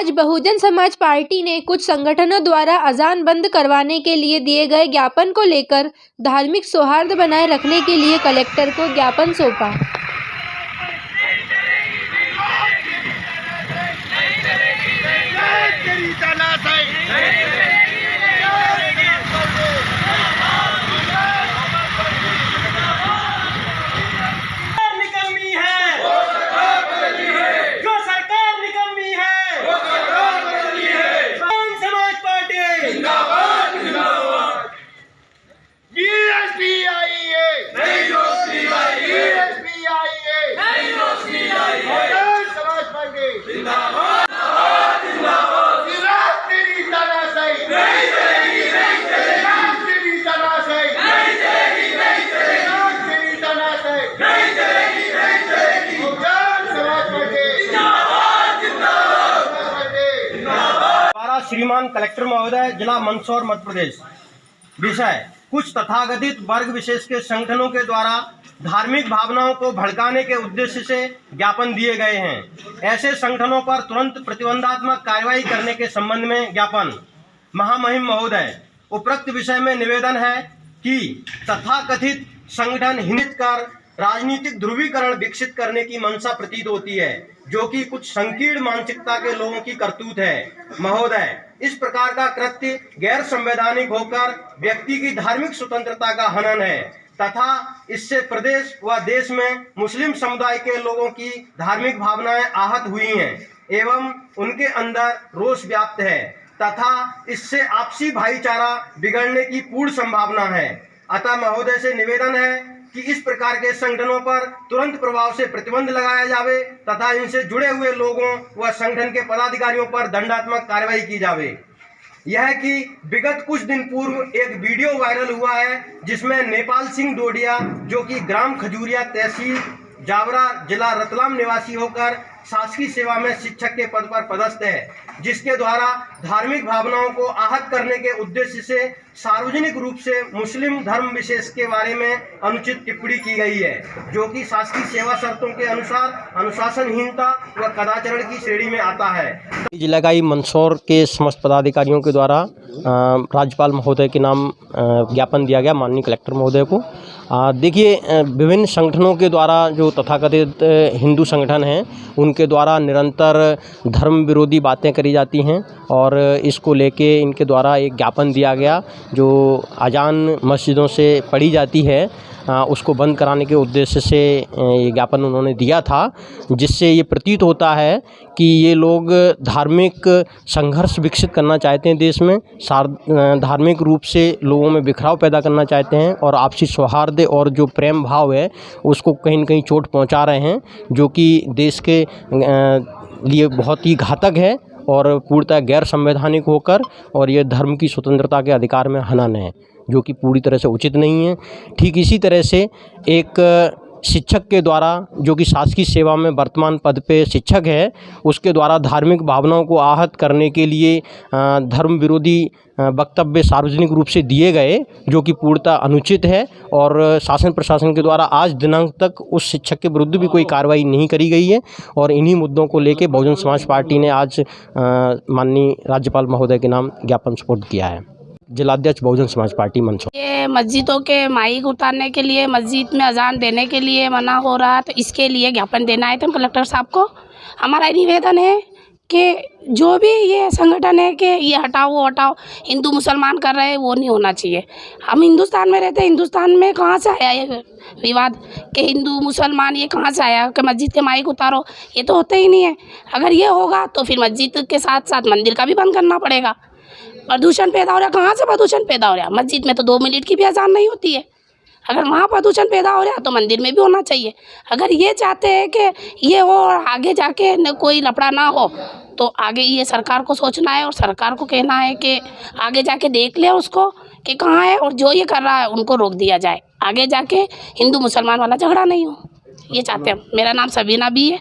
आज बहुजन समाज पार्टी ने कुछ संगठनों द्वारा अजान बंद करवाने के लिए दिए गए ज्ञापन को लेकर धार्मिक सौहार्द बनाए रखने के लिए कलेक्टर को ज्ञापन सौंपा। श्रीमान कलेक्टर महोदय, जिला मंदसौर, मध्य प्रदेश। विषय: कुछ तथाकथित वर्ग विशेष के संगठनों के द्वारा धार्मिक भावनाओं को भड़काने के उद्देश्य से ज्ञापन दिए गए हैं। ऐसे संगठनों पर तुरंत प्रतिबंधात्मक कार्रवाई करने के संबंध में ज्ञापन। महामहिम महोदय, उपरोक्त विषय में निवेदन है कि तथाकथित संगठन हिंदुत्व कर राजनीतिक ध्रुवीकरण विकसित करने की मंशा प्रतीत होती है, जो कि कुछ संकीर्ण मानसिकता के लोगों की करतूत है। महोदय, इस प्रकार का कृत्य गैर संवैधानिक होकर व्यक्ति की धार्मिक स्वतंत्रता का हनन है तथा इससे प्रदेश व देश में मुस्लिम समुदाय के लोगों की धार्मिक भावनाएं आहत हुई हैं एवं उनके अंदर रोष व्याप्त है तथा इससे आपसी भाईचारा बिगड़ने की पूर्ण संभावना है। अतः महोदय से निवेदन है कि इस प्रकार के संगठनों पर तुरंत प्रभाव से प्रतिबंध लगाया जावे तथा इनसे जुड़े हुए लोगों व संगठन के पदाधिकारियों पर दंडात्मक कार्रवाई की जावे। यह कि विगत कुछ दिन पूर्व एक वीडियो वायरल हुआ है जिसमें नेपाल सिंह डोडिया, जो कि ग्राम खजूरिया, तहसील जावरा, जिला रतलाम निवासी होकर शासकीय सेवा में शिक्षक के पद पर पदस्थ है, जिसके द्वारा धार्मिक भावनाओं को आहत करने के उद्देश्य से सार्वजनिक रूप से मुस्लिम धर्म विशेष के बारे में अनुचित टिप्पणी की गई है, जो कि शासकीय सेवा शर्तों के अनुसार अनुशासनहीनता व कदाचरण की श्रेणी में आता है। जिला इकाई मंदसौर के समस्त पदाधिकारियों के द्वारा राज्यपाल महोदय के नाम ज्ञापन दिया गया माननीय कलेक्टर महोदय को। देखिए, विभिन्न संगठनों के द्वारा जो तथाकथित हिंदू संगठन हैं उनके द्वारा निरंतर धर्म विरोधी बातें करी जाती हैं और इसको लेके इनके द्वारा एक ज्ञापन दिया गया जो अजान मस्जिदों से पढ़ी जाती है उसको बंद कराने के उद्देश्य से ये ज्ञापन उन्होंने दिया था, जिससे ये प्रतीत होता है कि ये लोग धार्मिक संघर्ष विकसित करना चाहते हैं देश में, धार्मिक रूप से लोगों में बिखराव पैदा करना चाहते हैं और आपसी सौहार्द और जो प्रेम भाव है उसको कहीं न कहीं चोट पहुंचा रहे हैं, जो कि देश के लिए बहुत ही घातक है और पूर्णतः गैर संवैधानिक होकर और ये धर्म की स्वतंत्रता के अधिकार में हनन है, जो कि पूरी तरह से उचित नहीं है। ठीक इसी तरह से एक शिक्षक के द्वारा, जो कि शासकीय सेवा में वर्तमान पद पे शिक्षक है, उसके द्वारा धार्मिक भावनाओं को आहत करने के लिए धर्म विरोधी वक्तव्य सार्वजनिक रूप से दिए गए, जो कि पूर्णतः अनुचित है और शासन प्रशासन के द्वारा आज दिनांक तक उस शिक्षक के विरुद्ध भी कोई कार्रवाई नहीं करी गई है। और इन्हीं मुद्दों को लेकर बहुजन समाज पार्टी ने आज माननीय राज्यपाल महोदय के नाम ज्ञापन सुपुर्द किया है। जिलाध्यक्ष बहुजन समाज पार्टी मंदसौर। ये मस्जिदों के माइक उतारने के लिए, मस्जिद में अजान देने के लिए मना हो रहा है, तो इसके लिए ज्ञापन देना आए थे हम कलेक्टर साहब को। हमारा निवेदन है कि जो भी ये संगठन है कि ये हटाओ वो हटाओ, हिंदू मुसलमान कर रहे हैं वो नहीं होना चाहिए। हम हिंदुस्तान में रहते हैं, हिंदुस्तान में कहाँ से आया ये विवाद कि हिंदू मुसलमान, ये कहाँ से आया कि मस्जिद के माइक उतारो? ये तो होता ही नहीं है। अगर ये होगा तो फिर मस्जिद के साथ साथ मंदिर का भी बंद करना पड़ेगा। प्रदूषण पैदा हो रहा है, कहाँ से प्रदूषण पैदा हो रहा है? मस्जिद में तो 2 मिनट की भी अजान नहीं होती है। अगर वहाँ प्रदूषण पैदा हो रहा है तो मंदिर में भी होना चाहिए। अगर ये चाहते हैं कि ये हो और आगे जाके न कोई लफड़ा ना हो, तो आगे ये सरकार को सोचना है और सरकार को कहना है कि आगे जाके देख ले उसको कि कहाँ है और जो ये कर रहा है उनको रोक दिया जाए, आगे जाके हिंदू मुसलमान वाला झगड़ा नहीं हो। ये चाहते हैं। मेरा नाम सबीना बी है।